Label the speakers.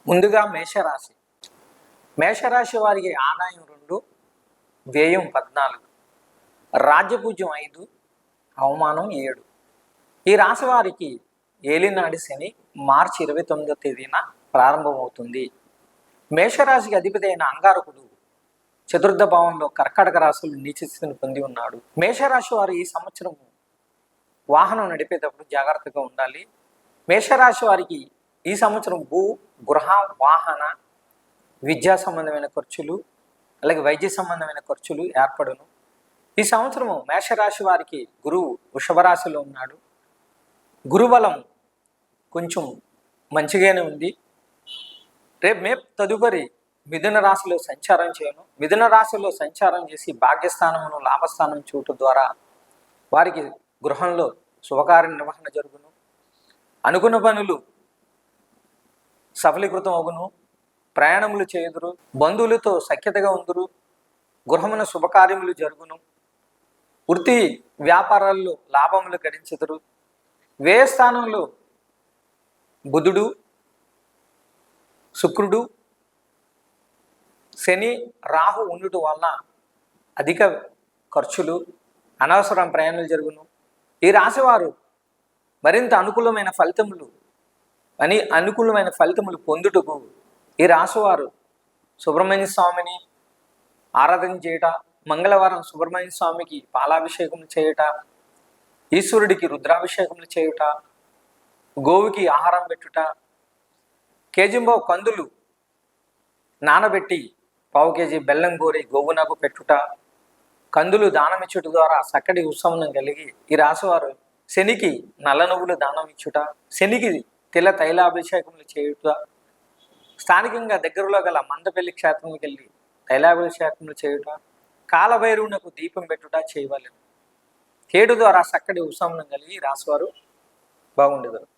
Speaker 1: ముందుగా మేషరాశి. మేషరాశి వారికి ఆదాయం 2, వ్యయం 14, రాజ్యపూజ్యం 5, అవమానం 7. ఈ రాశి వారికి ఏలినాడి శని మార్చి 29వ తేదీన ప్రారంభమవుతుంది. మేషరాశికి అధిపతి అయిన అంగారకుడు చతుర్థ భావంలో కర్కాటక రాశులు నీచస్థితిని పొంది ఉన్నాడు. మేషరాశి వారు ఈ సంవత్సరం వాహనం నడిపేటప్పుడు జాగ్రత్తగా ఉండాలి. మేషరాశి వారికి ఈ సంవత్సరం భూ, గృహ, వాహన, విద్యా సంబంధమైన ఖర్చులు, అలాగే వైద్య సంబంధమైన ఖర్చులు ఏర్పడును. ఈ సంవత్సరము మేషరాశి వారికి గురువు వృషభ రాశిలో ఉన్నాడు. గురుబలం కొంచెం మంచిగానే ఉంది. రేపు తదుపరి మిథున రాశిలో సంచారం చేయను. మిథున రాశిలో సంచారం చేసి భాగ్యస్థానమును లాభస్థానం చూడటం ద్వారా వారికి గృహంలో శుభకార్య నిర్వహణ జరుగును. అనుకున్న పనులు సఫలీకృతం అగును. ప్రయాణములు చేయుదురు. బంధువులతో సఖ్యతగా ఉందురు. గృహమున శుభకార్యములు జరుగును. వృత్తి వ్యాపారాల్లో లాభములు గడించుదురు. వ్యయ స్థానంలో బుధుడు, శుక్రుడు, శని, రాహు ఉండటం వలన అధిక ఖర్చులు, అనవసరం ప్రయాణాలు జరుగును. ఈ రాశివారు మరింత అనుకూలమైన ఫలితములు పొందుటకు ఈ రాశివారు సుబ్రహ్మణ్య స్వామిని ఆరాధన చేయుట, మంగళవారం సుబ్రహ్మణ్య స్వామికి పాలాభిషేకములు చేయుట, ఈశ్వరుడికి రుద్రాభిషేకములు చేయుట, గోవుకి ఆహారం పెట్టుట, కేజింబావు కందులు నానబెట్టి పావు కేజీ బెల్లం కోరి గోవునకు పెట్టుట, కందులు దానమిచ్చుట ద్వారా చక్కటి ఉత్సవం కలిగి ఈ రాశివారు శనికి నల్ల నువ్వులు దానం ఇచ్చుట, శనికి తెల్ల తైలాభిషేకములు చేయుట, స్థానికంగా దగ్గరలో గల మందపల్లి క్షేత్రంకి వెళ్ళి తైలాభిషేకములు చేయుట, కాలభైరవునకు దీపం పెట్టుట చేయవలెను. కేడు ద్వారా చక్కటి ఉత్సవం కలిగి రాశివారు బాగుండేదారు.